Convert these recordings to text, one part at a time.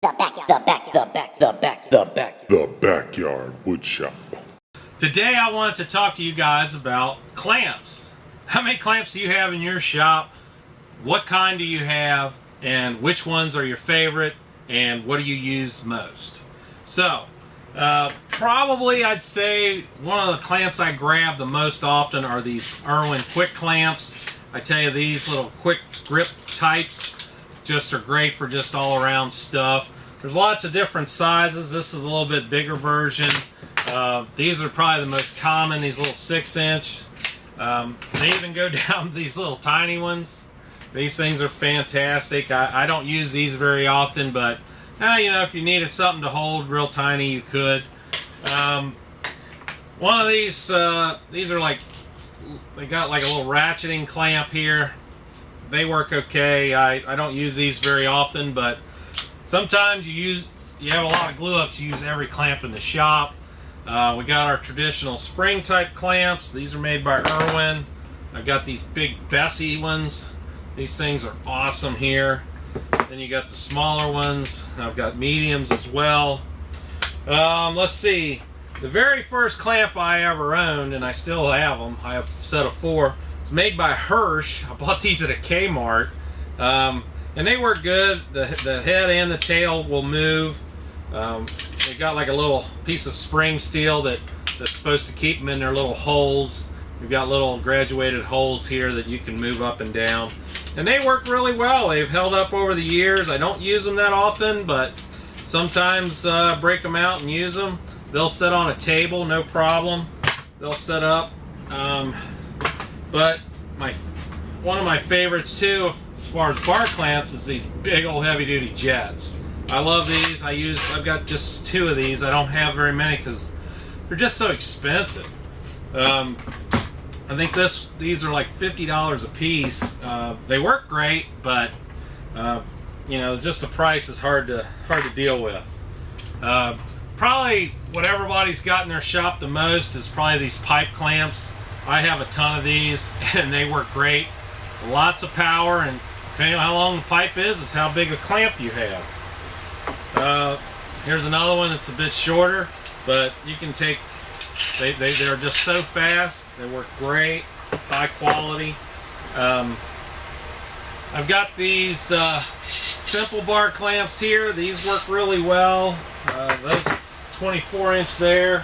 The backyard woodshop. Today I wanted to talk to you guys about clamps. How many clamps do you have in your shop? What kind do you have? And which ones are your favorite? And what do you use most? So, probably I'd say one of the clamps I grab the most often are these Irwin quick clamps. I tell you, these little quick grip types just are great for just all around stuff. There's lots of different sizes. This is a little bit bigger version. These are probably the most common, these little 6-inch. They even go down to these little tiny ones. These things are fantastic. I don't use these very often, but you know, if you needed something to hold real tiny, you could. One of these are like, they got like a little ratcheting clamp here. They work okay. I don't use these very often, but sometimes you have a lot of glue ups. You use every clamp in the shop. We got our traditional spring type clamps. These are made by Irwin. I've got these big Bessie ones. These things are awesome here. Then you got the smaller ones. I've got mediums as well. Let's see. The very first clamp I ever owned, and I still have them, I have a set of 4. It's made by Hirsch. I bought these at a Kmart. And they work good. The head and the tail will move. They got like a little piece of spring steel that's supposed to keep them in their little holes. You've got little graduated holes here that you can move up and down. And they work really well. They've held up over the years. I don't use them that often, but sometimes break them out and use them. They'll sit on a table, no problem. They'll set up. But one of my favorites too, as far as bar clamps, is these big old heavy duty jets. I love these. I've got just 2 of these. I don't have very many because they're just so expensive. I think these are like $50 a piece. They work great, but you know, just the price is hard to deal with. Probably what everybody's got in their shop the most is probably these pipe clamps. I have a ton of these, and they work great. Lots of power, and depending on how long the pipe is how big a clamp you have. Here's another one that's a bit shorter, but you can take. They're just so fast. They work great, high quality. I've got these simple bar clamps here. These work really well. Those 24-inch there.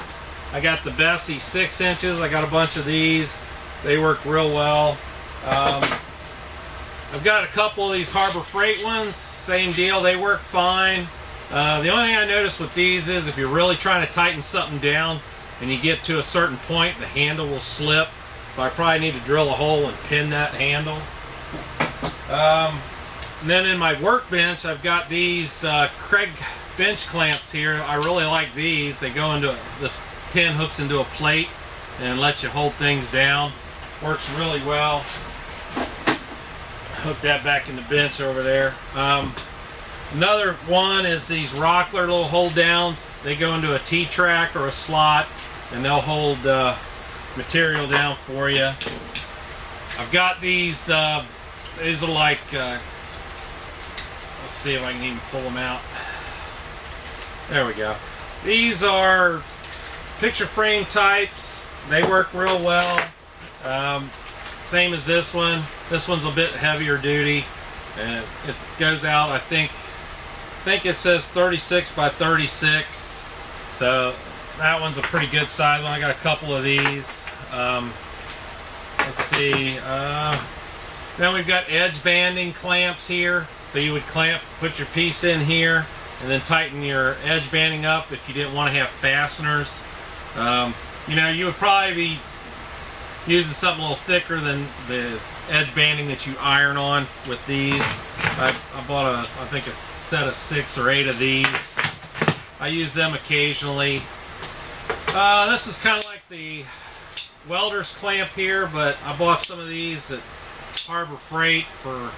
I got the Bessie 6 inches. I got a bunch of these. They work real well. I've got a couple of these Harbor Freight ones. Same deal. They work fine. The only thing I noticed with these is if you're really trying to tighten something down and you get to a certain point, the handle will slip. So I probably need to drill a hole and pin that handle. And then in my workbench, I've got these Craig bench clamps here. I really like these. They go into this pin, hooks into a plate and lets you hold things down. Works really well. Hook that back in the bench over there. Another one is these Rockler little hold downs. They go into a T-track or a slot and they'll hold material down for you. I've got these are like let's see if I can even pull them out. There we go. These are picture frame types. They work real well. Same as this one. This one's a bit heavier duty, and it goes out. I think it says 36 by 36. So that one's a pretty good size one. I got a couple of these. Let's see. Then we've got edge banding clamps here. So you would put your piece in here, and then tighten your edge banding up if you didn't want to have fasteners. You know, you would probably be using something a little thicker than the edge banding that you iron on with these. I bought I think a set of 6 or 8 of these. I use them occasionally. This is kind of like the welder's clamp here, but I bought some of these at Harbor Freight for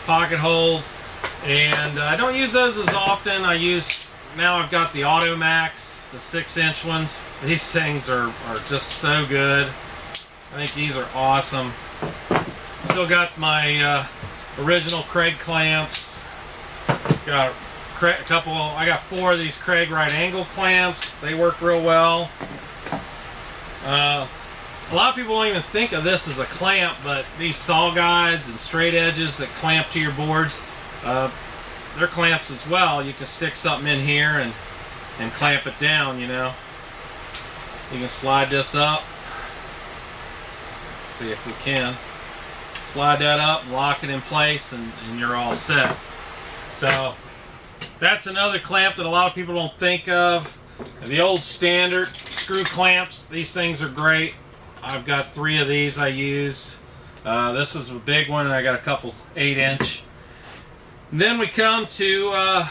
pocket holes, and I don't use those as often. Now I've got the Automax, the 6-inch ones. These things are just so good. I think these are awesome. Still got my original Craig clamps. Got I got 4 of these Craig right angle clamps. They work real well. A lot of people don't even think of this as a clamp, but these saw guides and straight edges that clamp to your boards, they're clamps as well. You can stick something in here and clamp it down, you know. You can slide this up. Let's see if we can. Slide that up and lock it in place, and you're all set. So that's another clamp that a lot of people don't think of. The old standard screw clamps, these things are great. I've got 3 of these I use. This is a big one, and I got a couple 8-inch. Then we come to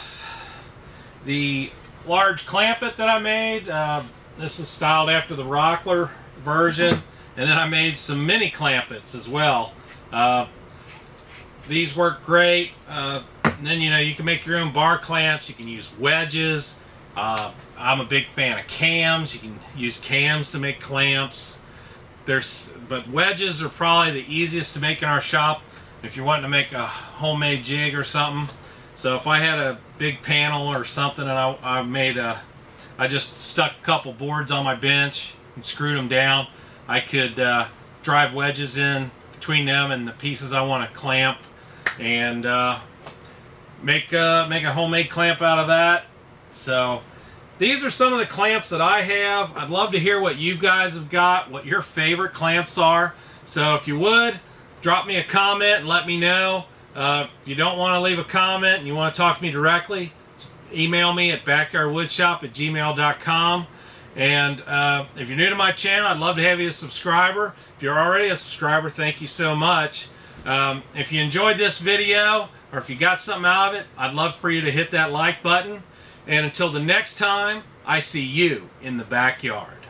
the large Clampett that I made. This is styled after the Rockler version. And then I made some mini Clampetts as well. These work great. And then, you know, you can make your own bar clamps. You can use wedges. I'm a big fan of cams. You can use cams to make clamps. But wedges are probably the easiest to make in our shop if you're wanting to make a homemade jig or something. So if I had a big panel or something and I just stuck a couple boards on my bench and screwed them down, I could drive wedges in between them and the pieces I want to clamp, and make a homemade clamp out of that. So these are some of the clamps that I have. I'd love to hear what you guys have got, what your favorite clamps are. So if you would, drop me a comment and let me know. If you don't want to leave a comment and you want to talk to me directly, email me at backyardwoodshop@gmail.com. And if you're new to my channel, I'd love to have you as a subscriber. If you're already a subscriber, thank you so much. If you enjoyed this video, or if you got something out of it, I'd love for you to hit that like button. And until the next time, I see you in the backyard.